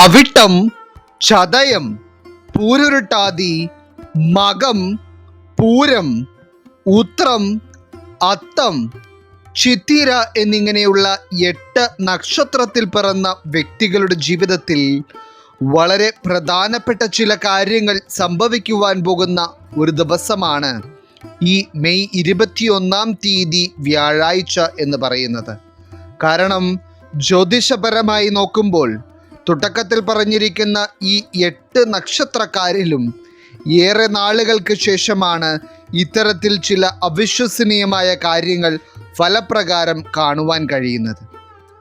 അവിട്ടം, ചതയം, പൂരുരുട്ടാതി, മകം, പൂരം, ഉത്രം, അത്തം, ചിത്തിര എന്നിങ്ങനെയുള്ള 8 നക്ഷത്രത്തിൽ പിറന്ന വ്യക്തികളുടെ ജീവിതത്തിൽ വളരെ പ്രധാനപ്പെട്ട ചില കാര്യങ്ങൾ സംഭവിക്കുവാൻ പോകുന്ന ഒരു ദിവസമാണ് ഈ മെയ് 21 തീയതി വ്യാഴാഴ്ച എന്ന് പറയുന്നത്. കാരണം ജ്യോതിഷപരമായി നോക്കുമ്പോൾ തുടക്കത്തിൽ പറഞ്ഞിരിക്കുന്ന ഈ 8 നക്ഷത്രക്കാരിലും ഏറെ നാളുകൾക്ക് ശേഷമാണ് ഇത്തരത്തിൽ ചില അവിശ്വസനീയമായ കാര്യങ്ങൾ ഫലപ്രകാരം കാണുവാൻ കഴിയുന്നത്.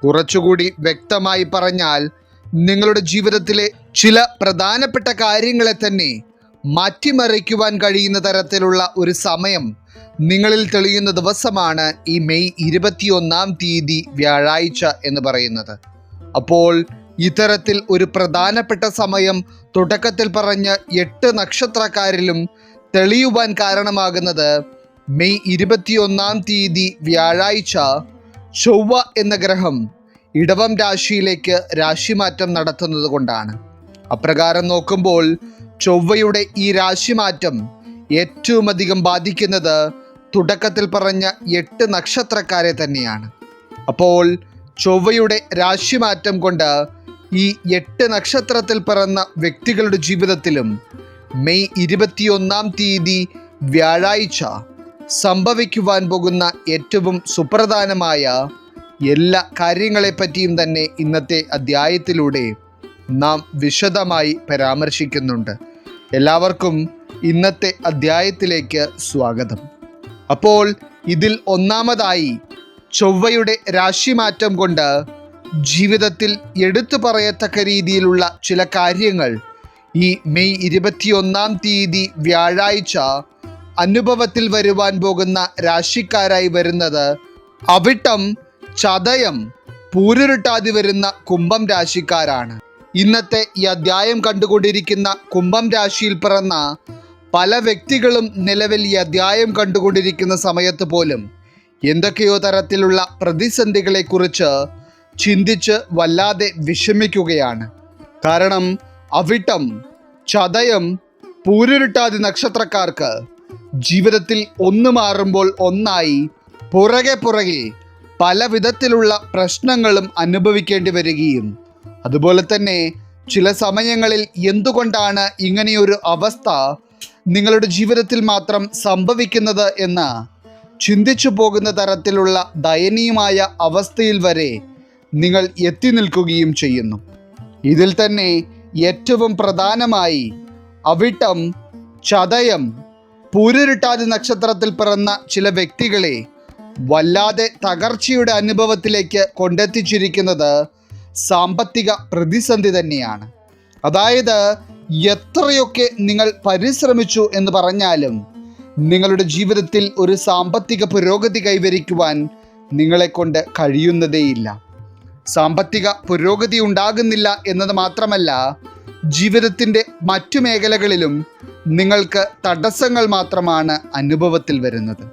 കുറച്ചുകൂടി വ്യക്തമായി പറഞ്ഞാൽ, നിങ്ങളുടെ ജീവിതത്തിലെ ചില പ്രധാനപ്പെട്ട കാര്യങ്ങളെ തന്നെ മാറ്റിമറിക്കുവാൻ കഴിയുന്ന തരത്തിലുള്ള ഒരു സമയം നിങ്ങളിൽ തെളിയുന്ന ദിവസമാണ് ഈ മെയ് 21 തീയതി വ്യാഴാഴ്ച എന്ന് പറയുന്നത്. അപ്പോൾ ഇത്തരത്തിൽ ഒരു പ്രധാനപ്പെട്ട സമയം തുടക്കത്തിൽ പറഞ്ഞ 8 നക്ഷത്രക്കാരിലും തെളിയുവാൻ കാരണമാകുന്നത് മെയ് 21 തീയതി വ്യാഴാഴ്ച ചൊവ്വ എന്ന ഗ്രഹം ഇടവം രാശിയിലേക്ക് രാശിമാറ്റം നടത്തുന്നത് കൊണ്ടാണ്. അപ്രകാരം നോക്കുമ്പോൾ ചൊവ്വയുടെ ഈ രാശിമാറ്റം ഏറ്റവും അധികം ബാധിക്കുന്നത് തുടക്കത്തിൽ പറഞ്ഞ 8 നക്ഷത്രക്കാരെ തന്നെയാണ്. അപ്പോൾ ചൊവ്വയുടെ രാശിമാറ്റം കൊണ്ട് ഈ 8 നക്ഷത്രത്തിൽ പിറന്ന വ്യക്തികളുടെ ജീവിതത്തിലും മെയ് 21 തീയതി വ്യാഴാഴ്ച സംഭവിക്കുവാൻ പോകുന്ന ഏറ്റവും സുപ്രധാനമായ എല്ലാ കാര്യങ്ങളെപ്പറ്റിയും തന്നെ ഇന്നത്തെ അധ്യായത്തിലൂടെ നാം വിശദമായി പരാമർശിക്കുന്നുണ്ട്. എല്ലാവർക്കും ഇന്നത്തെ അധ്യായത്തിലേക്ക് സ്വാഗതം. അപ്പോൾ ഇതിൽ ഒന്നാമതായി ചൊവ്വയുടെ രാശിമാറ്റം കൊണ്ട് ജീവിതത്തിൽ എടുത്തു പറയത്തക്ക രീതിയിലുള്ള ചില കാര്യങ്ങൾ ഈ മെയ് 21 തീയതി വ്യാഴാഴ്ച അനുഭവത്തിൽ വരുവാൻ പോകുന്ന രാശിക്കാരായി വരുന്നത് അവിട്ടം, ചതയം, പൂരുരുട്ടാതി വരുന്ന കുംഭം രാശിക്കാരാണ്. ഇന്നത്തെ ഈ അധ്യായം കണ്ടുകൊണ്ടിരിക്കുന്ന കുംഭം രാശിയിൽ പിറന്ന പല വ്യക്തികളും നിലവിൽ ഈ അധ്യായം കണ്ടുകൊണ്ടിരിക്കുന്ന സമയത്ത് പോലും എന്തൊക്കെയോ തരത്തിലുള്ള പ്രതിസന്ധികളെക്കുറിച്ച് ചിന്തിച്ച് വല്ലാതെ വിഷമിക്കുകയാണ്. കാരണം അവിട്ടം, ചതയം, പൂരുരുട്ടാതി നക്ഷത്രക്കാർക്ക് ജീവിതത്തിൽ ഒന്ന് മാറുമ്പോൾ ഒന്നായി പുറകെ പല വിധത്തിലുള്ള പ്രശ്നങ്ങളും അനുഭവിക്കേണ്ടി വരികയും അതുപോലെ തന്നെ ചില സമയങ്ങളിൽ എന്തുകൊണ്ടാണ് ഇങ്ങനെയൊരു അവസ്ഥ നിങ്ങളുടെ ജീവിതത്തിൽ മാത്രം സംഭവിക്കുന്നത് എന്ന് ചിന്തിച്ചു പോകുന്ന തരത്തിലുള്ള ദയനീയമായ അവസ്ഥയിൽ വരെ നിങ്ങൾ എത്തി നിൽക്കുകയും ചെയ്യുന്നു. ഇതിൽ തന്നെ ഏറ്റവും പ്രധാനമായി അവിട്ടം, ചതയം, പൂരുരുട്ടാതി നക്ഷത്രത്തിൽ പിറന്ന ചില വ്യക്തികളെ വല്ലാതെ തകർച്ചയുടെ അനുഭവത്തിലേക്ക് കൊണ്ടെത്തിച്ചിരിക്കുന്നത് സാമ്പത്തിക പ്രതിസന്ധി തന്നെയാണ്. അതായത് എത്രയൊക്കെ നിങ്ങൾ പരിശ്രമിച്ചു എന്ന് പറഞ്ഞാലും നിങ്ങളുടെ ജീവിതത്തിൽ ഒരു സാമ്പത്തിക പുരോഗതി കൈവരിക്കുവാൻ നിങ്ങളെക്കൊണ്ട് കഴിയുന്നതേയില്ല. സാമ്പത്തിക പുരോഗതി ഉണ്ടാകുന്നില്ല എന്നത് മാത്രമല്ല, ജീവിതത്തിൻ്റെ മറ്റു മേഖലകളിലും നിങ്ങൾക്ക് തടസ്സങ്ങൾ മാത്രമാണ് അനുഭവത്തിൽ വരുന്നത്.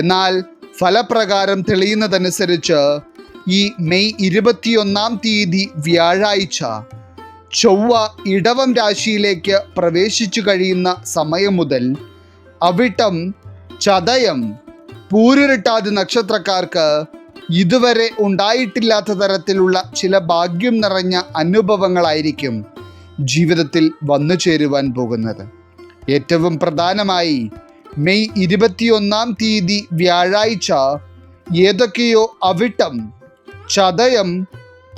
എന്നാൽ ഫലപ്രകാരം തെളിയുന്നതനുസരിച്ച് ഈ മെയ് 21 തീയതി വ്യാഴാഴ്ച ചൊവ്വ ഇടവം രാശിയിലേക്ക് പ്രവേശിച്ചു കഴിയുന്ന സമയം മുതൽ അവിട്ടം, ചതയം, പൂരുരുട്ടാതി നക്ഷത്രക്കാർക്ക് ഇതുവരെ ഉണ്ടായിട്ടില്ലാത്ത തരത്തിലുള്ള ചില ഭാഗ്യം നിറഞ്ഞ അനുഭവങ്ങളായിരിക്കും ജീവിതത്തിൽ വന്നു ചേരുവാൻ പോകുന്നത്. ഏറ്റവും പ്രധാനമായി മെയ് 21 തീയതി വ്യാഴാഴ്ച ഏതൊക്കെയോ അവിട്ടം, ചതയം,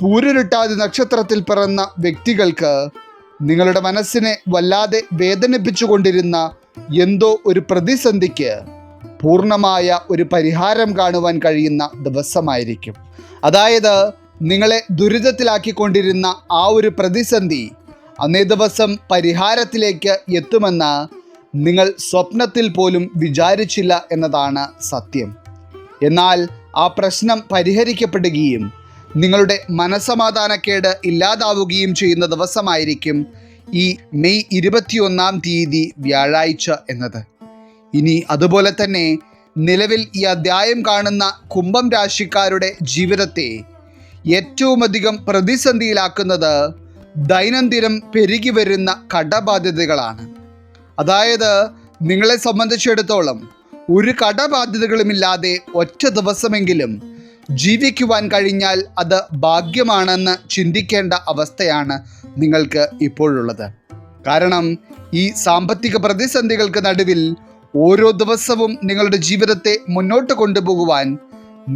പൂരുരുട്ടാതി നക്ഷത്രത്തിൽ പിറന്ന വ്യക്തികൾക്ക് നിങ്ങളുടെ മനസ്സിനെ വല്ലാതെ വേദനിപ്പിച്ചുകൊണ്ടിരുന്ന എന്തോ ഒരു പ്രതിസന്ധിക്ക് പൂർണ്ണമായ ഒരു പരിഹാരം കാണുവാൻ കഴിയുന്ന ദിവസമായിരിക്കും. അതായത് നിങ്ങളെ ദുരിതത്തിലാക്കിക്കൊണ്ടിരുന്ന ആ ഒരു പ്രതിസന്ധി അന്നേ ദിവസം പരിഹാരത്തിലേക്ക് എത്തുമെന്ന് നിങ്ങൾ സ്വപ്നത്തിൽ പോലും വിചാരിച്ചില്ല എന്നതാണ് സത്യം. എന്നാൽ ആ പ്രശ്നം പരിഹരിക്കപ്പെടുകയും നിങ്ങളുടെ മനസ്സമാധാനക്കേട് ഇല്ലാതാവുകയും ചെയ്യുന്ന ദിവസമായിരിക്കും ഈ മെയ് 21 തീയതി വ്യാഴാഴ്ച എന്നത്. ഇനി അതുപോലെ തന്നെ നിലവിൽ ഈ അധ്യായം കാണുന്ന കുംഭം രാശിക്കാരുടെ ജീവിതത്തെ ഏറ്റവും അധികം പ്രതിസന്ധിയിലാക്കുന്നത് ദൈനംദിനം പെരുകി വരുന്ന കടബാധ്യതകളാണ്. അതായത് നിങ്ങളെ സംബന്ധിച്ചിടത്തോളം ഒരു കടബാധ്യതകളുമില്ലാതെ ഒറ്റ ദിവസമെങ്കിലും ജീവിക്കുവാൻ കഴിഞ്ഞാൽ അത് ഭാഗ്യമാണെന്ന് ചിന്തിക്കേണ്ട അവസ്ഥയാണ് നിങ്ങൾക്ക് ഇപ്പോഴുള്ളത്. കാരണം ഈ സാമ്പത്തിക പ്രതിസന്ധികൾക്ക് നടുവിൽ ഓരോ ദിവസവും നിങ്ങളുടെ ജീവിതത്തെ മുന്നോട്ട് കൊണ്ടുപോകുവാൻ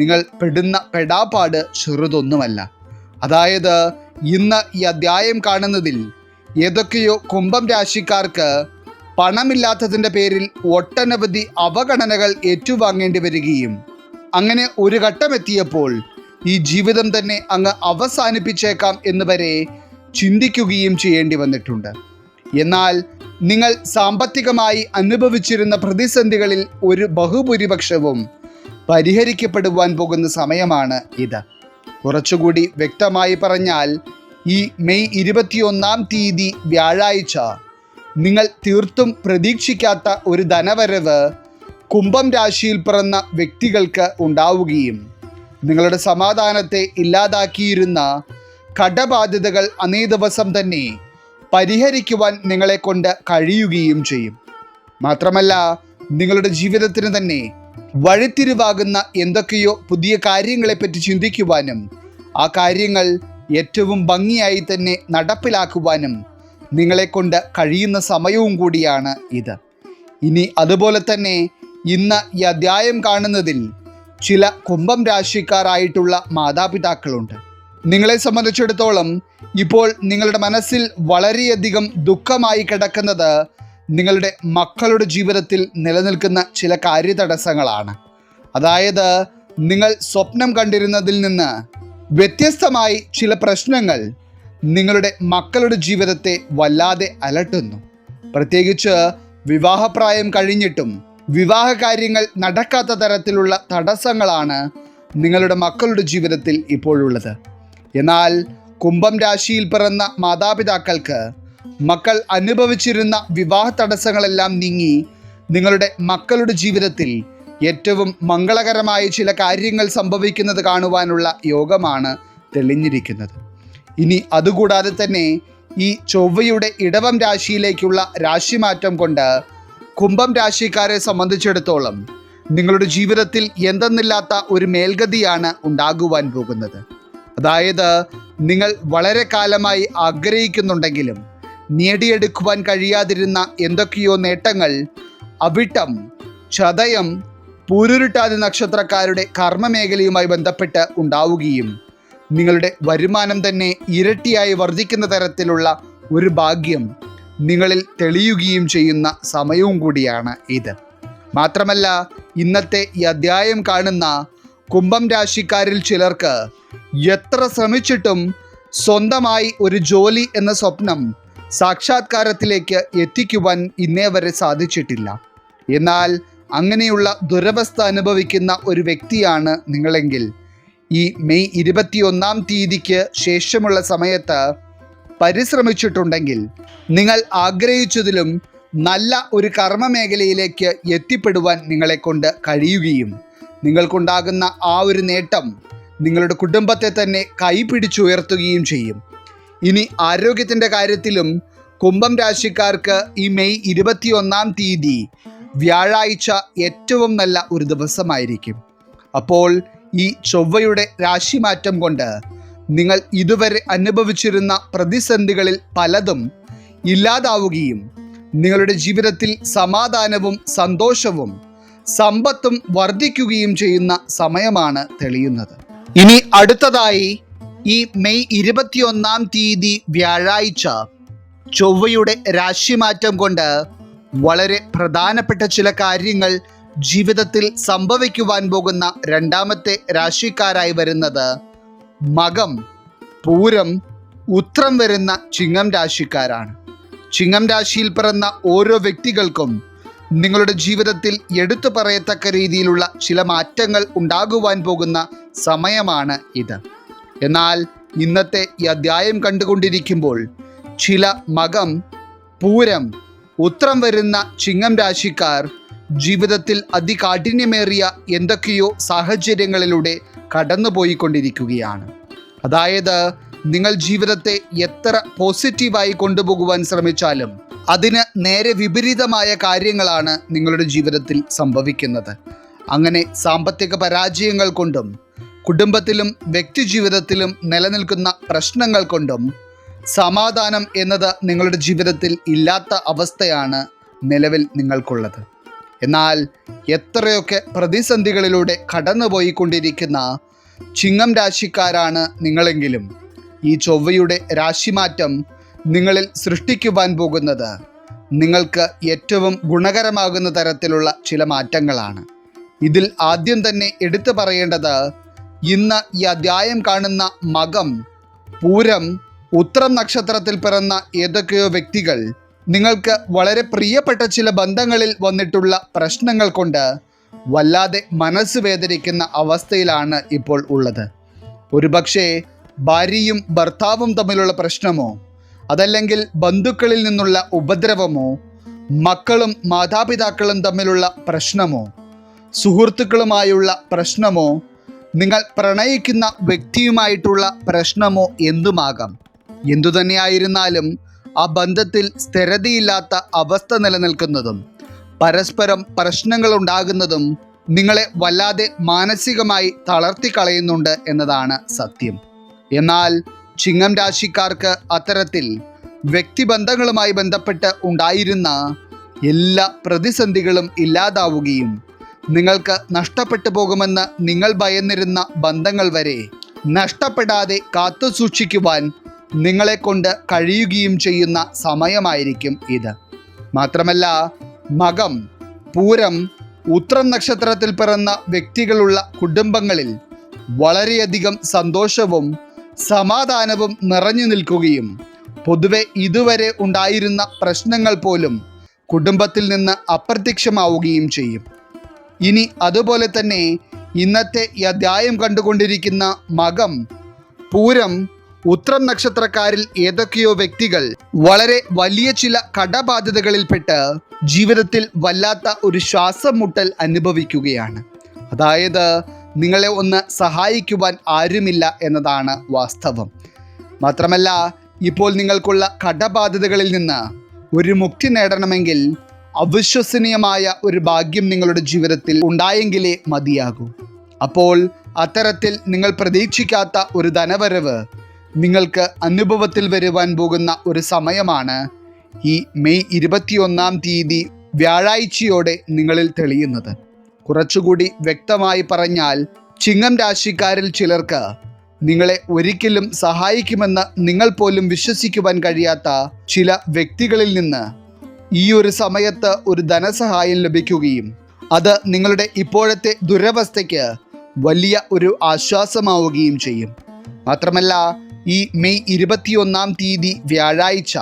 നിങ്ങൾ പെടുന്ന പെടാപ്പാട് ചെറുതൊന്നുമല്ല. അതായത് ഇന്ന് ഈ അധ്യായം കാണുന്നതിൽ ഏതൊക്കെയോ കുംഭം രാശിക്കാർക്ക് പണമില്ലാത്തതിൻ്റെ പേരിൽ ഒട്ടനവധി അവഗണനകൾ ഏറ്റുവാങ്ങേണ്ടി വരികയും അങ്ങനെ ഒരു ഘട്ടമെത്തിയപ്പോൾ ഈ ജീവിതം തന്നെ അങ്ങ് അവസാനിപ്പിച്ചേക്കാം എന്ന് വരെ ചിന്തിക്കുകയും ചെയ്യേണ്ടി വന്നിട്ടുണ്ട്. എന്നാൽ നിങ്ങൾ സാമ്പത്തികമായി അനുഭവിച്ചിരുന്ന പ്രതിസന്ധികളിൽ ഒരു ബഹുഭൂരിപക്ഷവും പരിഹരിക്കപ്പെടുവാൻ പോകുന്ന സമയമാണ് ഇത്. കുറച്ചുകൂടി വ്യക്തമായി പറഞ്ഞാൽ ഈ മെയ് 21-ാം തീയതി വ്യാഴാഴ്ച നിങ്ങൾ തീർത്തും പ്രതീക്ഷിക്കാത്ത ഒരു ധനവരവ് കുംഭം രാശിയിൽ പിറന്ന വ്യക്തികൾക്ക് ഉണ്ടാവുകയും നിങ്ങളുടെ സമാധാനത്തെ ഇല്ലാതാക്കിയിരുന്ന കടബാധ്യതകൾ അന്നേ ദിവസം തന്നെ പരിഹരിക്കുവാൻ നിങ്ങളെ കൊണ്ട് കഴിയുകയും ചെയ്യും. മാത്രമല്ല നിങ്ങളുടെ ജീവിതത്തിന് തന്നെ വഴിത്തിരിവാകുന്ന എന്തൊക്കെയോ പുതിയ കാര്യങ്ങളെപ്പറ്റി ചിന്തിക്കുവാനും ആ കാര്യങ്ങൾ ഏറ്റവും ഭംഗിയായി തന്നെ നടപ്പിലാക്കുവാനും നിങ്ങളെ കൊണ്ട് കഴിയുന്ന സമയവും കൂടിയാണ് ഇത്. ഇനി അതുപോലെ തന്നെ ഇന്ന് ഈ അധ്യായം കാണുന്നതിൽ ചില കുംഭം രാശിക്കാരായിട്ടുള്ള മാതാപിതാക്കളുണ്ട്. നിങ്ങളെ സംബന്ധിച്ചിടത്തോളം ഇപ്പോൾ നിങ്ങളുടെ മനസ്സിൽ വളരെയധികം ദുഃഖമായി കിടക്കുന്നത് നിങ്ങളുടെ മക്കളുടെ ജീവിതത്തിൽ നിലനിൽക്കുന്ന ചില കാര്യതടസ്സങ്ങളാണ്. അതായത് നിങ്ങൾ സ്വപ്നം കണ്ടിരുന്നതിൽ നിന്ന് വ്യത്യസ്തമായി ചില പ്രശ്നങ്ങൾ നിങ്ങളുടെ മക്കളുടെ ജീവിതത്തെ വല്ലാതെ അലട്ടുന്നു. പ്രത്യേകിച്ച് വിവാഹപ്രായം കഴിഞ്ഞിട്ടും വിവാഹ കാര്യങ്ങൾ നടക്കാത്ത തരത്തിലുള്ള തടസ്സങ്ങളാണ് നിങ്ങളുടെ മക്കളുടെ ജീവിതത്തിൽ ഇപ്പോഴുള്ളത്. എന്നാൽ കുംഭം രാശിയിൽ പിറന്ന മാതാപിതാക്കൾക്ക് മക്കൾ അനുഭവിച്ചിരുന്ന വിവാഹ തടസ്സങ്ങളെല്ലാം നീങ്ങി നിങ്ങളുടെ മക്കളുടെ ജീവിതത്തിൽ ഏറ്റവും മംഗളകരമായ ചില കാര്യങ്ങൾ സംഭവിക്കുന്നത് കാണുവാനുള്ള യോഗമാണ് തെളിഞ്ഞിരിക്കുന്നത്. ഇനി അതുകൂടാതെ തന്നെ ഈ ചൊവ്വയുടെ ഇടവം രാശിയിലേക്കുള്ള രാശിമാറ്റം കൊണ്ട് കുംഭം രാശിക്കാരെ സംബന്ധിച്ചിടത്തോളം നിങ്ങളുടെ ജീവിതത്തിൽ എന്തെന്നില്ലാത്ത ഒരു മേൽഗതിയാണ് ഉണ്ടാകുവാൻ പോകുന്നത്. അതായത് നിങ്ങൾ വളരെ കാലമായി ആഗ്രഹിക്കുന്നുണ്ടെങ്കിലും നേടിയെടുക്കുവാൻ കഴിയാതിരുന്ന എന്തൊക്കെയോ നേട്ടങ്ങൾ അവിട്ടം, ചതയം, പൂരുരുട്ടാതി നക്ഷത്രക്കാരുടെ കർമ്മമേഖലയുമായി ബന്ധപ്പെട്ട് ഉണ്ടാവുകയും നിങ്ങളുടെ വരുമാനം തന്നെ ഇരട്ടിയായി വർദ്ധിക്കുന്ന തരത്തിലുള്ള ഒരു ഭാഗ്യം നിങ്ങളിൽ തെളിയുകയും ചെയ്യുന്ന സമയവും കൂടിയാണ് ഇത്. മാത്രമല്ല ഇന്നത്തെ ഈ അധ്യായം കാണുന്ന കുംഭം രാശിക്കാരിൽ ചിലർക്ക് എത്ര ശ്രമിച്ചിട്ടും സ്വന്തമായി ഒരു ജോലി എന്ന സ്വപ്നം സാക്ഷാത്കാരത്തിലേക്ക് എത്തിക്കുവാൻ ഇന്നേ വരെ സാധിച്ചിട്ടില്ല. എന്നാൽ അങ്ങനെയുള്ള ദുരവസ്ഥ അനുഭവിക്കുന്ന ഒരു വ്യക്തിയാണ് നിങ്ങളെങ്കിൽ ഈ മെയ് 21-ാം തീയതിക്ക് ശേഷമുള്ള സമയത്ത് പരിശ്രമിച്ചിട്ടുണ്ടെങ്കിൽ നിങ്ങൾ ആഗ്രഹിച്ചതിലും നല്ല ഒരു കർമ്മമേഖലയിലേക്ക് എത്തിപ്പെടുവാൻ നിങ്ങളെ കൊണ്ട് കഴിയുകയും നിങ്ങൾക്കുണ്ടാകുന്ന ആ ഒരു നേട്ടം നിങ്ങളുടെ കുടുംബത്തെ തന്നെ കൈപിടിച്ചുയർത്തുകയും ചെയ്യും. ഇനി ആരോഗ്യത്തിൻ്റെ കാര്യത്തിലും കുംഭം രാശിക്കാർക്ക് ഈ മെയ് 21-ാം തീയതി വ്യാഴാഴ്ച ഏറ്റവും നല്ല ഒരു ദിവസമായിരിക്കും. അപ്പോൾ ഈ ചൊവ്വയുടെ രാശിമാറ്റം കൊണ്ട് നിങ്ങൾ ഇതുവരെ അനുഭവിച്ചിരുന്ന പ്രതിസന്ധികളിൽ പലതും ഇല്ലാതാവുകയും നിങ്ങളുടെ ജീവിതത്തിൽ സമാധാനവും സന്തോഷവും സമ്പത്തും വർദ്ധിക്കുകയും ചെയ്യുന്ന സമയമാണ് തെളിയുന്നത്. ഇനി അടുത്തതായി ഈ മെയ് 21-ാം തീയതി വ്യാഴാഴ്ച ചൊവ്വയുടെ രാശിമാറ്റം കൊണ്ട് വളരെ പ്രധാനപ്പെട്ട ചില കാര്യങ്ങൾ ജീവിതത്തിൽ സംഭവിക്കുവാൻ പോകുന്ന രണ്ടാമത്തെ രാശിക്കാരായി വരുന്നത് മകം, പൂരം, ഉത്രം വരുന്ന ചിങ്ങം രാശിക്കാരാണ്. ചിങ്ങം രാശിയിൽ പിറന്ന ഓരോ വ്യക്തികൾക്കും നിങ്ങളുടെ ജീവിതത്തിൽ എടുത്തു പറയത്തക്ക രീതിയിലുള്ള ചില മാറ്റങ്ങൾ ഉണ്ടാകുവാൻ പോകുന്ന സമയമാണ് ഇത്. എന്നാൽ ഇന്നത്തെ ഈ അധ്യായം കണ്ടുകൊണ്ടിരിക്കുമ്പോൾ ചില മകം, പൂരം, ഉത്രം വരുന്ന ചിങ്ങം രാശിക്കാർ ജീവിതത്തിൽ അതികാഠിന്യമേറിയ എന്തൊക്കെയോ സാഹചര്യങ്ങളിലൂടെ കടന്നുപോയിക്കൊണ്ടിരിക്കുകയാണ്. അതായത് നിങ്ങൾ ജീവിതത്തെ എത്ര പോസിറ്റീവായി കൊണ്ടുപോകുവാൻ ശ്രമിച്ചാലും അതിന് നേരെ വിപരീതമായ കാര്യങ്ങളാണ് നിങ്ങളുടെ ജീവിതത്തിൽ സംഭവിക്കുന്നത്. അങ്ങനെ സാമ്പത്തിക പരാജയങ്ങൾ കൊണ്ടും കുടുംബത്തിലും വ്യക്തിജീവിതത്തിലും നിലനിൽക്കുന്ന പ്രശ്നങ്ങൾ കൊണ്ടും സമാധാനം എന്നത് നിങ്ങളുടെ ജീവിതത്തിൽ ഇല്ലാത്ത അവസ്ഥയാണ് നിലവിൽ നിങ്ങൾക്കുള്ളത്. എന്നാൽ എത്രയൊക്കെ പ്രതിസന്ധികളിലൂടെ കടന്നുപോയിക്കൊണ്ടിരിക്കുന്ന ചിങ്ങം രാശിക്കാരാണ് നിങ്ങളെങ്കിലും ഈ ചൊവ്വയുടെ രാശിമാറ്റം നിങ്ങളിൽ സൃഷ്ടിക്കുവാൻ പോകുന്നത് നിങ്ങൾക്ക് ഏറ്റവും ഗുണകരമാകുന്ന തരത്തിലുള്ള ചില മാറ്റങ്ങളാണ്. ഇതിൽ ആദ്യം തന്നെ എടുത്തു പറയേണ്ടത്, ഇന്ന് ഈ അധ്യായം കാണുന്ന മകം, പൂരം, ഉത്രം നക്ഷത്രത്തിൽ പിറന്ന ഏതൊക്കെയോ വ്യക്തികൾ നിങ്ങൾക്ക് വളരെ പ്രിയപ്പെട്ട ചില ബന്ധങ്ങളിൽ വന്നിട്ടുള്ള പ്രശ്നങ്ങൾ കൊണ്ട് വല്ലാതെ മനസ്സ് വേദനിക്കുന്ന അവസ്ഥയിലാണ് ഇപ്പോൾ ഉള്ളത്. ഒരുപക്ഷെ ഭാര്യയും ഭർത്താവും തമ്മിലുള്ള പ്രശ്നമോ, അതല്ലെങ്കിൽ ബന്ധുക്കളിൽ നിന്നുള്ള ഉപദ്രവമോ, മക്കളും മാതാപിതാക്കളും തമ്മിലുള്ള പ്രശ്നമോ, സുഹൃത്തുക്കളുമായുള്ള പ്രശ്നമോ, നിങ്ങൾ പ്രണയിക്കുന്ന വ്യക്തിയുമായിട്ടുള്ള പ്രശ്നമോ എന്തുമാകാം. എന്തുതന്നെയായിരുന്നാലും ആ ബന്ധത്തിൽ സ്ഥിരതയില്ലാത്ത അവസ്ഥ നിലനിൽക്കുന്നതും പരസ്പരം പ്രശ്നങ്ങൾ ഉണ്ടാകുന്നതും നിങ്ങളെ വല്ലാതെ മാനസികമായി തളർത്തിക്കളയുന്നുണ്ട് എന്നതാണ് സത്യം. എന്നാൽ ചിങ്ങം രാശിക്കാർക്ക് അത്തരത്തിൽ വ്യക്തിബന്ധങ്ങളുമായി ബന്ധപ്പെട്ട് ഉണ്ടായിരുന്ന എല്ലാ പ്രതിസന്ധികളും ഇല്ലാതാവുകയും നിങ്ങൾക്ക് നഷ്ടപ്പെട്ടു പോകുമെന്ന് നിങ്ങൾ ഭയന്നിരുന്ന ബന്ധങ്ങൾ വരെ നഷ്ടപ്പെടാതെ കാത്തു സൂക്ഷിക്കുവാൻ നിങ്ങളെ കൊണ്ട് കഴിയുകയും ചെയ്യുന്ന സമയമായിരിക്കും ഇത്. മാത്രമല്ല, മകം, പൂരം, ഉത്രം നക്ഷത്രത്തിൽ പിറന്ന വ്യക്തികളുള്ള കുടുംബങ്ങളിൽ വളരെയധികം സന്തോഷവും സമാധാനവും നിറഞ്ഞു നിൽക്കുകയും പൊതുവെ ഇതുവരെ ഉണ്ടായിരുന്ന പ്രശ്നങ്ങൾ പോലും കുടുംബത്തിൽ നിന്ന് അപ്രത്യക്ഷമാവുകയും ചെയ്യും. ഇനി അതുപോലെ തന്നെ ഇന്നത്തെ ഈ അധ്യായം കണ്ടുകൊണ്ടിരിക്കുന്ന മകം, പൂരം, ഉത്രം നക്ഷത്രക്കാരിൽ ഏതൊക്കെയോ വ്യക്തികൾ വളരെ വലിയ ചില കടബാധ്യതകളിൽപ്പെട്ട് ജീവിതത്തിൽ വല്ലാത്ത ഒരു ശ്വാസം മുട്ടൽ അനുഭവിക്കുകയാണ്. അതായത് നിങ്ങളെ ഒന്ന് സഹായിക്കുവാൻ ആരുമില്ല എന്നതാണ് വാസ്തവം. മാത്രമല്ല, ഇപ്പോൾ നിങ്ങൾക്കുള്ള കടബാധ്യതകളിൽ നിന്ന് ഒരു മുക്തി നേടണമെങ്കിൽ അവിശ്വസനീയമായ ഒരു ഭാഗ്യം നിങ്ങളുടെ ജീവിതത്തിൽ ഉണ്ടായെങ്കിലേ മതിയാകൂ. അപ്പോൾ അത്തരത്തിൽ നിങ്ങൾ പ്രതീക്ഷിക്കാത്ത ഒരു ധനവരവ് നിങ്ങൾക്ക് അനുഭവത്തിൽ വരുവാൻ പോകുന്ന ഒരു സമയമാണ് ഈ മെയ് 21 വ്യാഴാഴ്ചയോടെ നിങ്ങളിൽ തെളിയുന്നത്. കുറച്ചുകൂടി വ്യക്തമായി പറഞ്ഞാൽ, ചിങ്ങം രാശിക്കാരിൽ ചിലർക്ക് നിങ്ങളെ ഒരിക്കലും സഹായിക്കുമെന്ന് നിങ്ങൾ പോലും വിശ്വസിക്കുവാൻ കഴിയാത്ത ചില വ്യക്തികളിൽ നിന്ന് ഈ ഒരു സമയത്ത് ഒരു ധനസഹായം ലഭിക്കുകയും അത് നിങ്ങളുടെ ഇപ്പോഴത്തെ ദുരവസ്ഥയ്ക്ക് വലിയ ഒരു ആശ്വാസമാവുകയും ചെയ്യും. മാത്രമല്ല, ഈ മെയ് 21 വ്യാഴാഴ്ച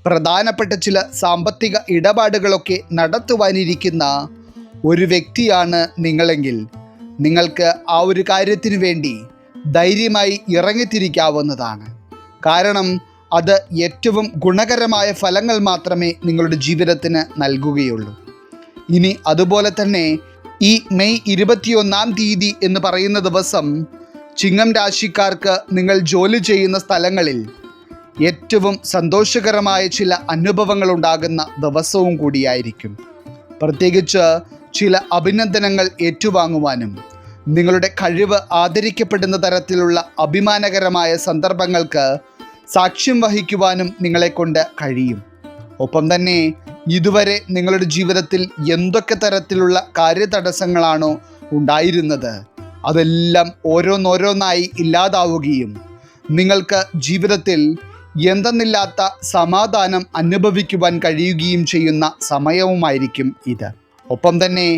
പ്രധാനപ്പെട്ട ചില സാമ്പത്തിക ഇടപാടുകളൊക്കെ നടത്തുവാനിരിക്കുന്ന ഒരു വ്യക്തിയാണ് നിങ്ങളെങ്കിൽ നിങ്ങൾക്ക് ആ ഒരു കാര്യത്തിന് വേണ്ടി ധൈര്യമായി ഇറങ്ങിത്തിരിക്കാവുന്നതാണ്. കാരണം അത് ഏറ്റവും ഗുണകരമായ ഫലങ്ങൾ മാത്രമേ നിങ്ങളുടെ ജീവിതത്തിന് നൽകുകയുള്ളൂ. ഇനി അതുപോലെ തന്നെ ഈ മെയ് 21 എന്ന് പറയുന്ന ദിവസം ചിങ്ങം രാശിക്കാർക്ക് നിങ്ങൾ ജോലി ചെയ്യുന്ന സ്ഥലങ്ങളിൽ ഏറ്റവും സന്തോഷകരമായ ചില അനുഭവങ്ങൾ ഉണ്ടാകുന്ന ദിവസവും കൂടിയായിരിക്കും. പ്രത്യേകിച്ച് ചില അഭിനന്ദനങ്ങൾ ഏറ്റുവാങ്ങുവാനും നിങ്ങളുടെ കഴിവ് ആദരിക്കപ്പെടുന്ന തരത്തിലുള്ള അഭിമാനകരമായ സന്ദർഭങ്ങൾക്ക് സാക്ഷ്യം വഹിക്കുവാനും നിങ്ങളെക്കൊണ്ട് കഴിയും. ഒപ്പം തന്നെ ഇതുവരെ നിങ്ങളുടെ ജീവിതത്തിൽ എന്തൊക്കെ തരത്തിലുള്ള കാര്യതടസ്സങ്ങളാണോ ഉണ്ടായിരുന്നത് അതെല്ലാം ഓരോന്നോരോന്നായി ഇല്ലാതാവുകയും നിങ്ങൾക്ക് ജീവിതത്തിൽ എന്തെന്നില്ലാത്ത സമാധാനം അനുഭവിക്കുവാൻ കഴിയുകയും ചെയ്യുന്ന സമയവുമായിരിക്കും ഇത്. ഒപ്പം തന്നെ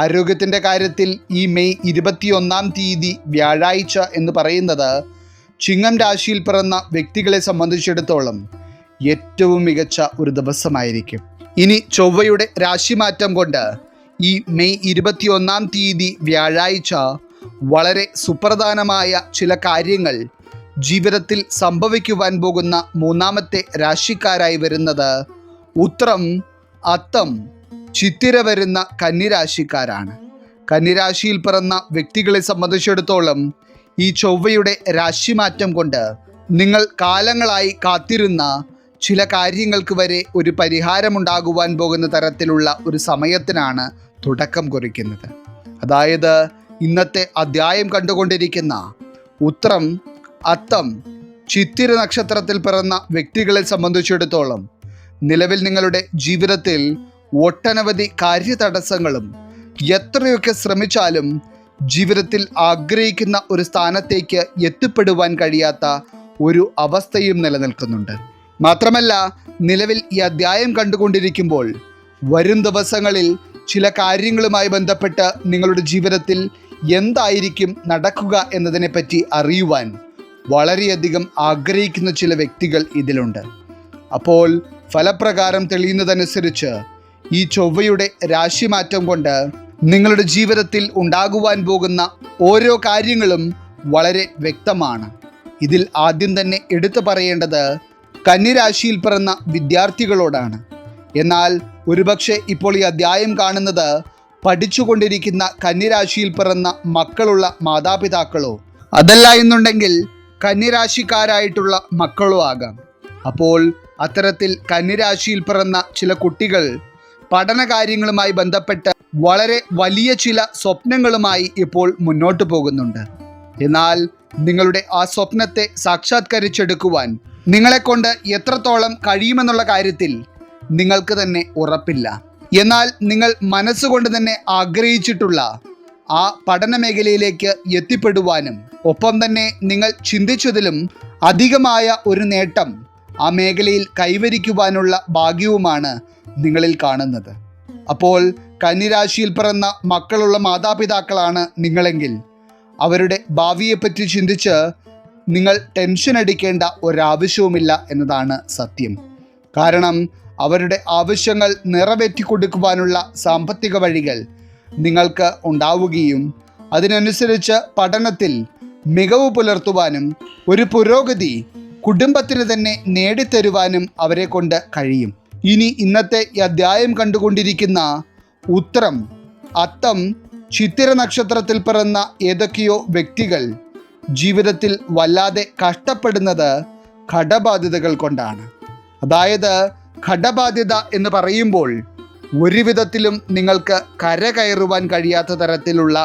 ആരോഗ്യത്തിൻ്റെ കാര്യത്തിൽ ഈ മെയ് 21 വ്യാഴാഴ്ച എന്ന് പറയുന്നത് ചിങ്ങം രാശിയിൽ പിറന്ന വ്യക്തികളെ സംബന്ധിച്ചിടത്തോളം ഏറ്റവും മികച്ച ഒരു ദിവസമായിരിക്കും. ഇനി ചൊവ്വയുടെ രാശിമാറ്റം കൊണ്ട് ഈ മെയ് 21 വ്യാഴാഴ്ച വളരെ സുപ്രധാനമായ ചില കാര്യങ്ങൾ ജീവിതത്തിൽ സംഭവിക്കുവാൻ പോകുന്ന മൂന്നാമത്തെ രാശിക്കാരായി വരുന്നത് ഉത്രം, അത്തം, ചിത്തിര വരുന്ന കന്നിരാശിക്കാരാണ്. കന്നിരാശിയിൽ പിറന്ന വ്യക്തികളെ സംബന്ധിച്ചിടത്തോളം ഈ ചൊവ്വയുടെ രാശിമാറ്റം കൊണ്ട് നിങ്ങൾ കാലങ്ങളായി കാത്തിരുന്ന ചില കാര്യങ്ങൾക്ക് വരെ ഒരു പരിഹാരമുണ്ടാകുവാൻ പോകുന്ന തരത്തിലുള്ള ഒരു സമയത്തിനാണ് തുടക്കം കുറിക്കുന്നത്. അതായത് ഇന്നത്തെ അധ്യായം കണ്ടുകൊണ്ടിരിക്കുന്ന ഉത്രം, അത്തം, ചിത്തിര നക്ഷത്രത്തിൽ പിറന്ന വ്യക്തികളെ സംബന്ധിച്ചിടത്തോളം നിലവിൽ നിങ്ങളുടെ ജീവിതത്തിൽ ഒട്ടനവധി കാര്യതടസ്സങ്ങളും എത്രയൊക്കെ ശ്രമിച്ചാലും ജീവിതത്തിൽ ആഗ്രഹിക്കുന്ന ഒരു സ്ഥാനത്തേക്ക് എത്തിപ്പെടുവാൻ കഴിയാത്ത ഒരു അവസ്ഥയും നിലനിൽക്കുന്നുണ്ട്. മാത്രമല്ല, നിലവിൽ ഈ അധ്യായം കണ്ടുകൊണ്ടിരിക്കുമ്പോൾ വരും ദിവസങ്ങളിൽ ചില കാര്യങ്ങളുമായി ബന്ധപ്പെട്ട് നിങ്ങളുടെ ജീവിതത്തിൽ എന്തായിരിക്കും നടക്കുക എന്നതിനെപ്പറ്റി അറിയുവാൻ വളരെയധികം ആഗ്രഹിക്കുന്ന ചില വ്യക്തികൾ ഇതിലുണ്ട്. അപ്പോൾ ഫലപ്രകാരം തെളിയുന്നതനുസരിച്ച് ഈ ചൊവ്വയുടെ രാശിമാറ്റം കൊണ്ട് നിങ്ങളുടെ ജീവിതത്തിൽ ഉണ്ടാകുവാൻ പോകുന്ന ഓരോ കാര്യങ്ങളും വളരെ വ്യക്തമാണ്. ഇതിൽ ആദ്യം തന്നെ എടുത്തു പറയേണ്ടത് കന്നിരാശിയിൽ പിറന്ന വിദ്യാർത്ഥികളോടാണ്. എന്നാൽ ഒരുപക്ഷെ ഇപ്പോൾ ഈ അധ്യായം കാണുന്നത് പഠിച്ചുകൊണ്ടിരിക്കുന്ന കന്നിരാശിയിൽ പിറന്ന മക്കളുള്ള മാതാപിതാക്കളോ അതല്ല എന്നുണ്ടെങ്കിൽ കന്നിരാശിക്കാരായിട്ടുള്ള മക്കളോ ആകാം. അപ്പോൾ അത്തരത്തിൽ കന്നിരാശിയിൽ പിറന്ന ചില കുട്ടികൾ പഠനകാര്യങ്ങളുമായി ബന്ധപ്പെട്ട് വളരെ വലിയ ചില സ്വപ്നങ്ങളുമായി ഇപ്പോൾ മുന്നോട്ട് പോകുന്നുണ്ട്. എന്നാൽ നിങ്ങളുടെ ആ സ്വപ്നത്തെ സാക്ഷാത്കരിച്ചെടുക്കുവാൻ നിങ്ങളെക്കൊണ്ട് എത്രത്തോളം കഴിയുമെന്നുള്ള കാര്യത്തിൽ നിങ്ങൾക്ക് തന്നെ ഉറപ്പില്ല. എന്നാൽ നിങ്ങൾ മനസ്സുകൊണ്ട് തന്നെ ആഗ്രഹിച്ചിട്ടുള്ള ആ പഠന മേഖലയിലേക്ക് എത്തിപ്പെടുവാനും ഒപ്പം തന്നെ നിങ്ങൾ ചിന്തിച്ചതിലും അധികമായ ഒരു നേട്ടം ആ മേഖലയിൽ കൈവരിക്കുവാനുള്ള ഭാഗ്യവുമാണ് നിങ്ങളിൽ കാണുന്നത്. അപ്പോൾ കന്നിരാശിയിൽ പിറന്ന മക്കളുള്ള മാതാപിതാക്കളാണ് നിങ്ങളെങ്കിൽ അവരുടെ ഭാവിയെപ്പറ്റി ചിന്തിച്ച് നിങ്ങൾ ടെൻഷൻ അടിക്കേണ്ട ഒരാവശ്യവുമില്ല എന്നതാണ് സത്യം. കാരണം അവരുടെ ആവശ്യങ്ങൾ നിറവേറ്റി കൊടുക്കുവാനുള്ള സാമ്പത്തിക വഴികൾ നിങ്ങൾക്ക് ഉണ്ടാവുകയും അതിനനുസരിച്ച് പഠനത്തിൽ മികവ് പുലർത്തുവാനും ഒരു പുരോഗതി കുടുംബത്തിന് തന്നെ നേടിത്തരുവാനും അവരെ കൊണ്ട് കഴിയും. ഇനി ഇന്നത്തെ ഈ അധ്യായം കണ്ടുകൊണ്ടിരിക്കുന്ന ഉത്രം, അത്തം, ചിത്തിര നക്ഷത്രത്തിൽ പിറന്ന ഏതൊക്കെയോ വ്യക്തികൾ ജീവിതത്തിൽ വല്ലാതെ കഷ്ടപ്പെടുന്നത് കടബാധ്യതകൾ കൊണ്ടാണ്. അതായത് കടബാധ്യത എന്ന് പറയുമ്പോൾ ഒരു വിധത്തിലും നിങ്ങൾക്ക് കരകയറുവാൻ കഴിയാത്ത തരത്തിലുള്ള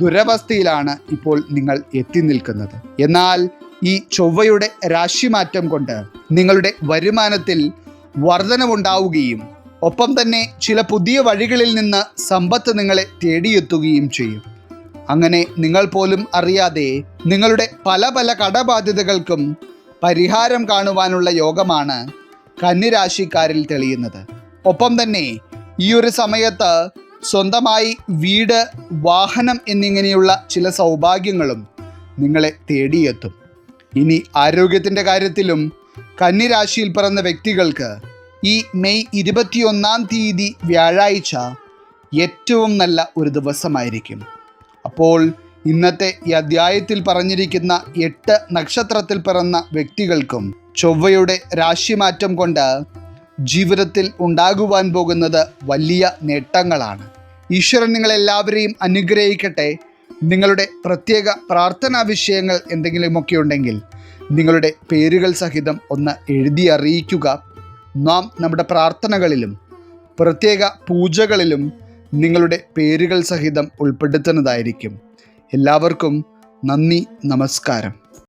ദുരവസ്ഥയിലാണ് ഇപ്പോൾ നിങ്ങൾ എത്തി നിൽക്കുന്നത്. എന്നാൽ ഈ ചൊവ്വയുടെ രാശിമാറ്റം കൊണ്ട് നിങ്ങളുടെ വരുമാനത്തിൽ വർധനവുണ്ടാവുകയും ഒപ്പം തന്നെ ചില പുതിയ വഴികളിൽ നിന്ന് സമ്പത്ത് നിങ്ങളെ തേടിയെത്തുകയും ചെയ്യും. അങ്ങനെ നിങ്ങൾ പോലും അറിയാതെ നിങ്ങളുടെ പല പല കടബാധ്യതകൾക്കും പരിഹാരം കാണുവാനുള്ള യോഗമാണ് കന്നിരാശിക്കാരിൽ തെളിയുന്നത്. ഒപ്പം തന്നെ ഈ ഒരു സമയത്ത് സ്വന്തമായി വീട്, വാഹനം എന്നിങ്ങനെയുള്ള ചില സൗഭാഗ്യങ്ങളും നിങ്ങളെ തേടിയെത്തും. ഇനി ആരോഗ്യത്തിൻ്റെ കാര്യത്തിലും കന്നിരാശിയിൽ പിറന്ന വ്യക്തികൾക്ക് ഈ മെയ് 21 തീയതി വ്യാഴാഴ്ച ഏറ്റവും നല്ല ഒരു ദിവസമായിരിക്കും. അപ്പോൾ ഇന്നത്തെ ഈ അധ്യായത്തിൽ പറഞ്ഞിരിക്കുന്ന 8 നക്ഷത്രത്തിൽ പിറന്ന വ്യക്തികൾക്കും ചൊവ്വയുടെ രാശിമാറ്റം കൊണ്ട് ജീവിതത്തിൽ ഉണ്ടാകുവാൻ പോകുന്നത് വലിയ നേട്ടങ്ങളാണ്. ഈശ്വരൻ നിങ്ങളെല്ലാവരെയും അനുഗ്രഹിക്കട്ടെ. നിങ്ങളുടെ പ്രത്യേക പ്രാർത്ഥനാ വിഷയങ്ങൾ എന്തെങ്കിലുമൊക്കെ ഉണ്ടെങ്കിൽ നിങ്ങളുടെ പേരുകൾ സഹിതം ഒന്ന് എഴുതി അറിയിക്കുക. നാം നമ്മുടെ പ്രാർത്ഥനകളിലും പ്രത്യേക പൂജകളിലും നിങ്ങളുടെ പേരുകൾ സഹിതം ഉൾപ്പെടുത്തുന്നതായിരിക്കും. എല്ലാവർക്കും നന്ദി, നമസ്കാരം.